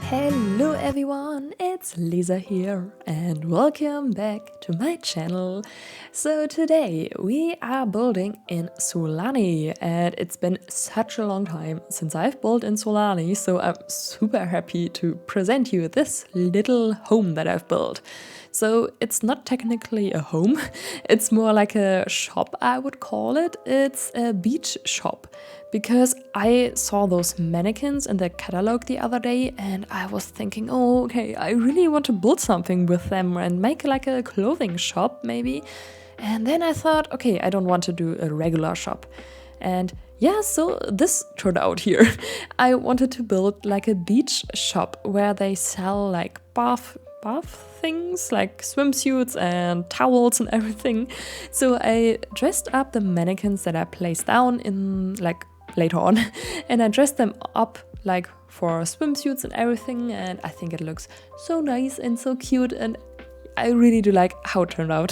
Hello everyone, it's Lisa here and welcome back to my channel. So today we are building in Sulani and it's been such a long time since I've built in Sulani, so I'm super happy to present you this little home that I've built. So it's not technically a home, it's more like a shop, I would call it. It's a beach shop because I saw those mannequins in the catalog the other day and I was thinking, oh, okay, I really want to build something with them and make like a clothing shop maybe. And then I thought, okay, I don't want to do a regular shop. And yeah, so this turned out here. I wanted to build like a beach shop where they sell like bath things like swimsuits and towels and everything. So I dressed up the mannequins that I placed down in like later on and I dressed them up like for swimsuits and everything, and I think it looks so nice and so cute and I really do like how it turned out.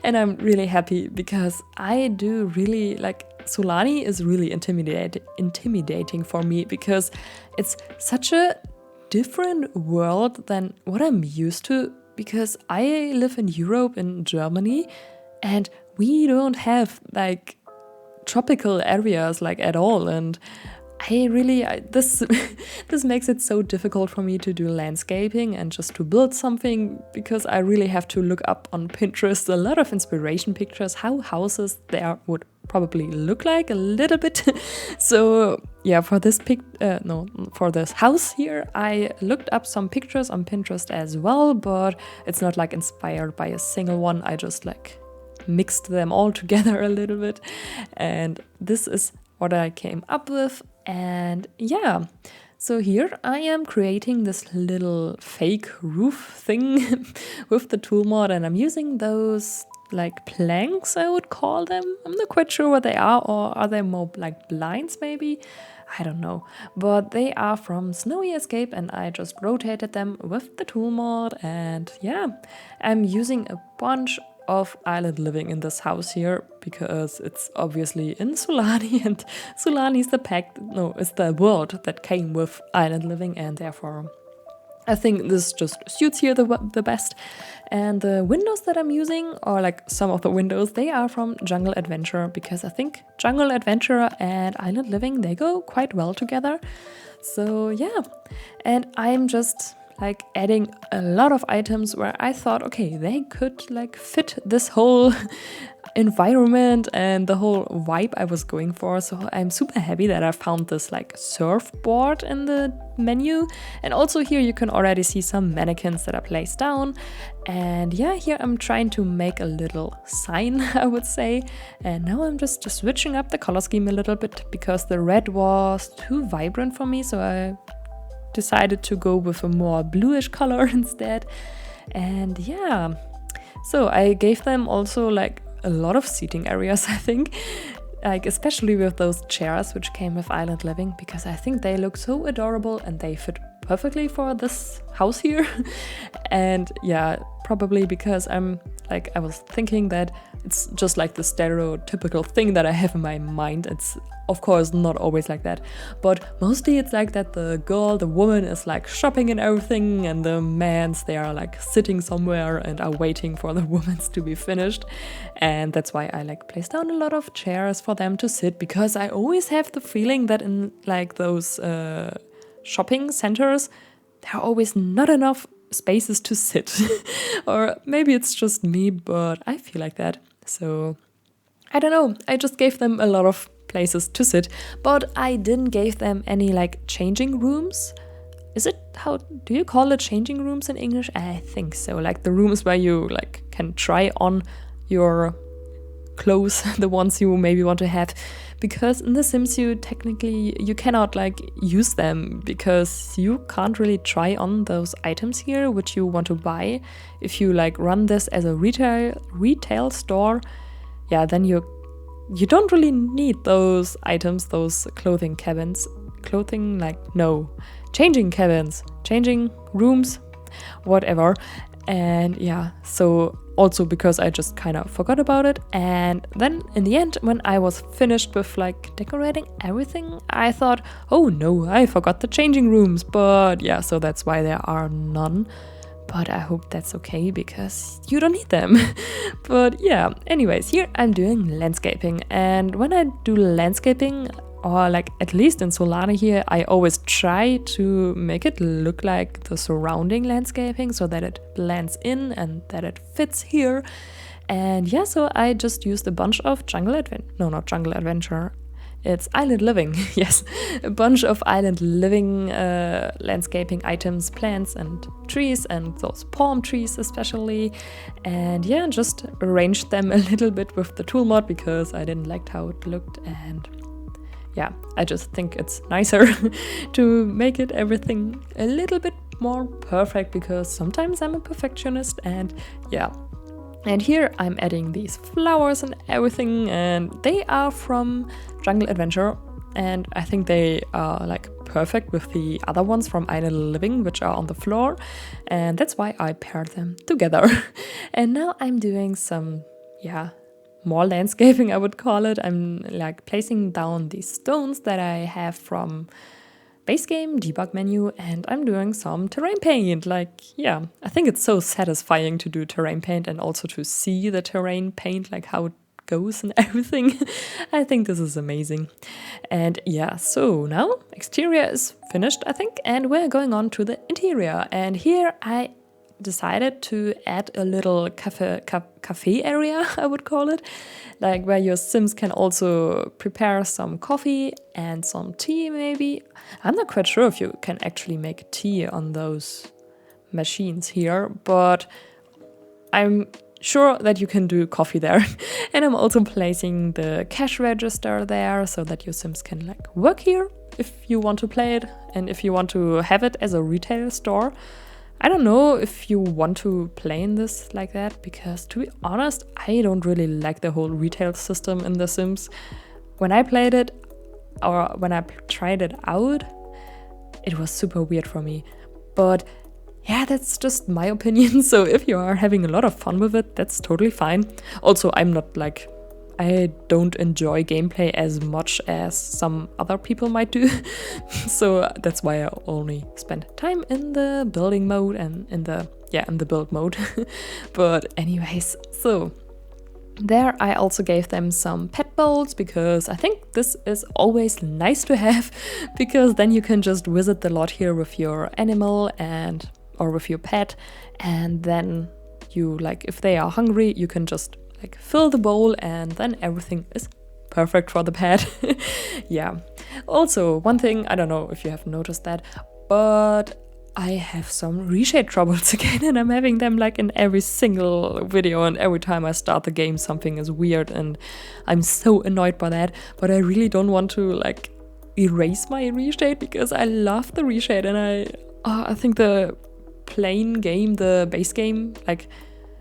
And I'm really happy because I do really like Sulani is really intimidating for me because it's such a different world than what I'm used to, because I live in Europe, in Germany, and we don't have like tropical areas like at all, and this makes it so difficult for me to do landscaping and just to build something, because I really have to look up on Pinterest a lot of inspiration pictures how houses there would probably look like a little bit. So yeah, for this for this house here I looked up some pictures on Pinterest as well, but it's not like inspired by a single one. I just like mixed them all together a little bit, and this is what I came up with. And yeah, so here I am creating this little fake roof thing with the tool mod, and I'm using those like planks, I would call them. I'm not quite sure what they are, or are they more like blinds maybe? I don't know, but they are from Snowy Escape and I just rotated them with the tool mod. And yeah, I'm using a bunch of island living in this house here because it's obviously in Sulani, and Sulani is the world that came with island living, and therefore I think this just suits here the best. And the windows that I'm using, or like some of the windows, they are from Jungle Adventure, because I think Jungle Adventure and island living, they go quite well together. So yeah, and I'm just like adding a lot of items where I thought, okay, they could like fit this whole environment and the whole vibe I was going for. So I'm super happy that I found this like surfboard in the menu. And also here you can already see some mannequins that are placed down. And yeah, here I'm trying to make a little sign, I would say. And now I'm just switching up the color scheme a little bit because the red was too vibrant for me. So I decided to go with a more bluish color instead. And yeah, so I gave them also like a lot of seating areas, I think, like especially with those chairs which came with island living, because I think they look so adorable and they fit perfectly for this house here. And yeah, probably because I was thinking that it's just like the stereotypical thing that I have in my mind. It's of course not always like that, but mostly it's like that the woman is like shopping and everything, and the mans, they are like sitting somewhere and are waiting for the women's to be finished. And that's why I like place down a lot of chairs for them to sit, because I always have the feeling that in like those shopping centers there are always not enough spaces to sit. Or maybe it's just me, but I feel like that. So I don't know, I just gave them a lot of places to sit, but I didn't give them any like changing rooms. How do you call it, changing rooms in English? I think so, like the rooms where you like can try on your clothes, the ones you maybe want to have, because in the Sims technically you cannot like use them, because you can't really try on those items here which you want to buy. If you like run this as a retail store, yeah, then you don't really need those items, those changing cabins, changing rooms, whatever. And yeah, so also because I just kind of forgot about it. And then in the end, when I was finished with like decorating everything, I thought, oh no, I forgot the changing rooms. But yeah, so that's why there are none. But I hope that's okay because you don't need them. But yeah, anyways, here I'm doing landscaping. And when I do landscaping, or like at least in Sulani here, I always try to make it look like the surrounding landscaping so that it blends in and that it fits here. And yeah, so I just used a bunch of Jungle Adventure. It's Island Living, yes. A bunch of Island Living landscaping items, plants and trees, and those palm trees especially. And yeah, just arranged them a little bit with the tool mod because I didn't like how it looked. And yeah, I just think it's nicer to make it everything a little bit more perfect because sometimes I'm a perfectionist and yeah. And here I'm adding these flowers and everything, and they are from Jungle Adventure, and I think they are like perfect with the other ones from Island Living, which are on the floor, and that's why I paired them together. And now I'm doing some, more landscaping, I would call it. I'm like placing down these stones that I have from base game, debug menu, and I'm doing some terrain paint. Like, yeah, I think it's so satisfying to do terrain paint and also to see the terrain paint, like how it goes and everything. I think this is amazing. And yeah, so now exterior is finished, I think, and we're going on to the interior. And here I decided to add a little cafe area, I would call it, like where your Sims can also prepare some coffee and some tea maybe. I'm not quite sure if you can actually make tea on those machines here, but I'm sure that you can do coffee there. And I'm also placing the cash register there so that your Sims can like work here if you want to play it and if you want to have it as a retail store. I don't know if you want to play in this like that, because to be honest, I don't really like the whole retail system in The Sims. When I played it, or when I tried it out, it was super weird for me. But yeah, that's just my opinion. So if you are having a lot of fun with it, that's totally fine. Also, I don't enjoy gameplay as much as some other people might do. So that's why I only spend time in the building mode and in the build mode. But anyways, so there I also gave them some pet bowls because I think this is always nice to have, because then you can just visit the lot here with your animal or with your pet, and then you, like, if they are hungry, you can just like fill the bowl and then everything is perfect for the pet. Yeah. Also, one thing, I don't know if you have noticed that, but I have some reshade troubles again, and I'm having them like in every single video, and every time I start the game something is weird and I'm so annoyed by that. But I really don't want to like erase my reshade because I love the reshade, and I think the plain game, the base game, like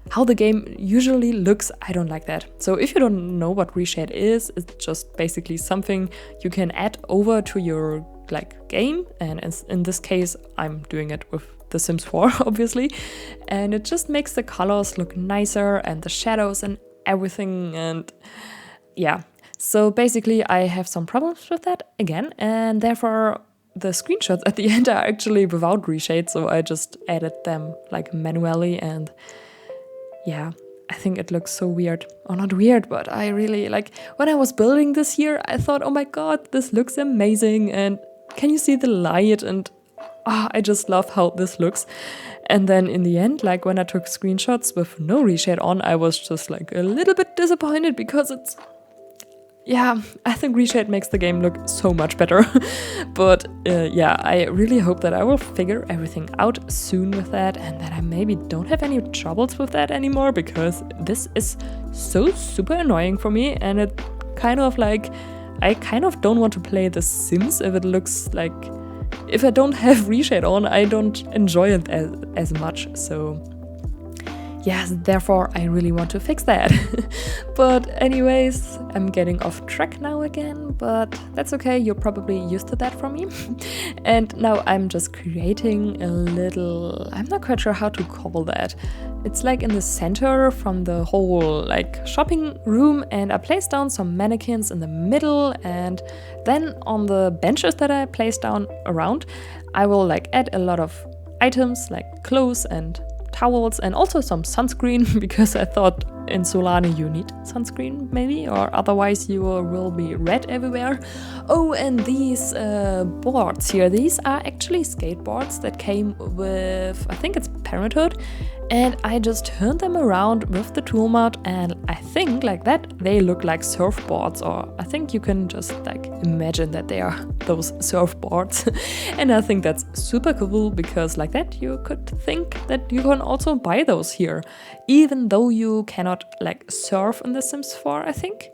how the game usually looks, I don't like that. So if you don't know what reshade is, it's just basically something you can add over to your like game, and in this case I'm doing it with The Sims 4 obviously, and it just makes the colors look nicer and the shadows and everything. And yeah, so basically I have some problems with that again, and therefore the screenshots at the end are actually without reshade, so I just added them like manually. And yeah, I think it looks so weird. Or not weird, but I really, like, when I was building this here, I thought, oh my god, this looks amazing, and can you see the light? And I just love how this looks. And then in the end, like when I took screenshots with no reshade on, I was just like a little bit disappointed because it's, yeah, I think reshade makes the game look so much better. But yeah, I really hope that I will figure everything out soon with that, and that I maybe don't have any troubles with that anymore, because this is so super annoying for me, and it kind of like, I kind of don't want to play The Sims if it looks like, if I don't have reshade on, I don't enjoy it as much. So yes, therefore I really want to fix that. But anyways, I'm getting off track now again, but that's okay, you're probably used to that from me. And now I'm just creating a little, I'm not quite sure how to call that. It's like in the center from the whole like shopping room, and I placed down some mannequins in the middle, and then on the benches that I placed down around, I will like add a lot of items like clothes and towels and also some sunscreen, because I thought in Sulani you need sunscreen maybe, or otherwise you will be red everywhere. Oh, and these boards here, these are actually skateboards that came with, I think it's Parenthood, and I just turned them around with the tool mat, and I think like that they look like surfboards, or I think you can just like imagine that they are those surfboards. And I think that's super cool, because like that you could think that you can also buy those here, even though you cannot like surf in The Sims 4, I think.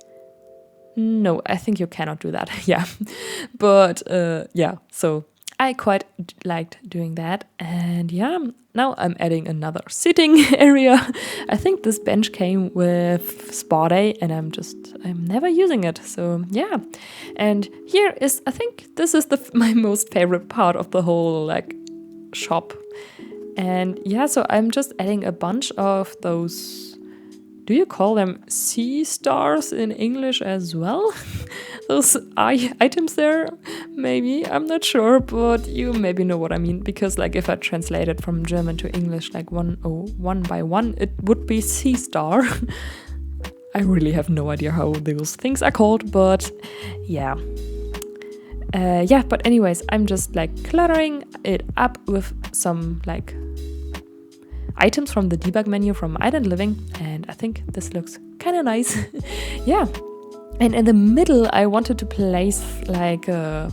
No, I think you cannot do that. Yeah, but yeah, so I quite liked doing that. And yeah, now I'm adding another sitting area. I think this bench came with Spa Day, and I'm never using it. So yeah, and here is, I think this is my most favorite part of the whole like shop. And yeah, so I'm just adding a bunch of those, do you call them sea stars in English as well? Those items there, maybe, I'm not sure, but you maybe know what I mean, because like if I translate it from German to English like one by one, it would be sea star. I really have no idea how those things are called, but yeah. Yeah, but anyways, I'm just like cluttering it up with some like items from the debug menu from Island Living, and I think this looks kind of nice. Yeah, and in the middle I wanted to place like a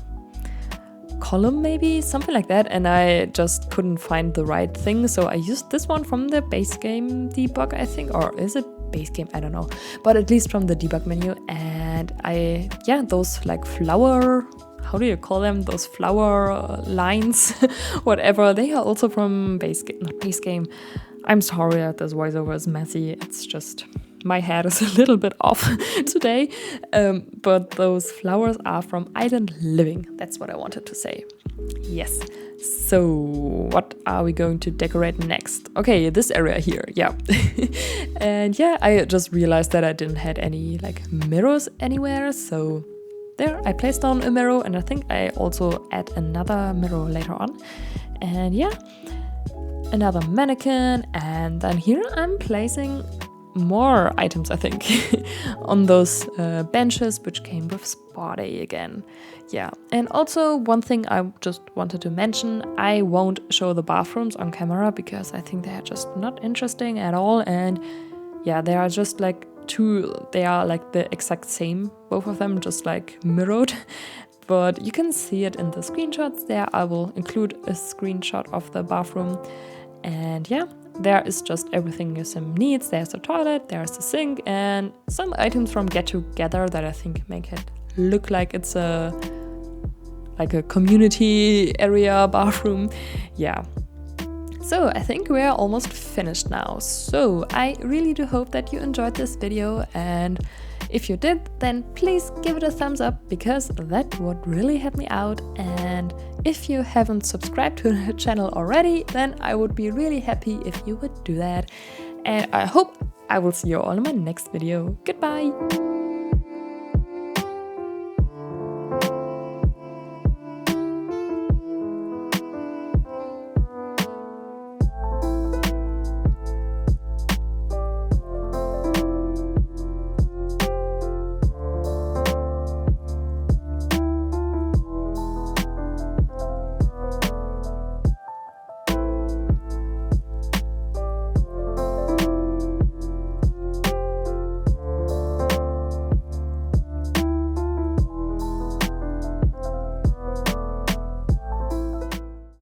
column, maybe something like that, and I just couldn't find the right thing, so I used this one from the base game debug, I think, or is it base game? I don't know, but at least from the debug menu. And those like flower, how do you call them? Those flower lines, whatever. They are also from base game, not base game. I'm sorry that this voiceover is messy. It's just my head is a little bit off today. But those flowers are from Island Living. That's what I wanted to say. Yes. So what are we going to decorate next? Okay, this area here. Yeah. And yeah, I just realized that I didn't have any like mirrors anywhere. So there, I placed down a mirror, and I think I also add another mirror later on. And yeah, another mannequin, and then here I'm placing more items, I think, on those benches, which came with Spa Day again. Yeah, and also one thing I just wanted to mention, I won't show the bathrooms on camera because I think they're just not interesting at all. And yeah, they are just like they are like the exact same, both of them just like mirrored, but you can see it in the screenshots there. I will include a screenshot of the bathroom, and yeah, there is just everything your sim needs. There's a toilet, there's a sink, and some items from Get Together that I think make it look like it's a community area bathroom. Yeah. So I think we're almost finished now. So I really do hope that you enjoyed this video, and if you did, then please give it a thumbs up, because that would really help me out. And if you haven't subscribed to the channel already, then I would be really happy if you would do that. And I hope I will see you all in my next video. Goodbye!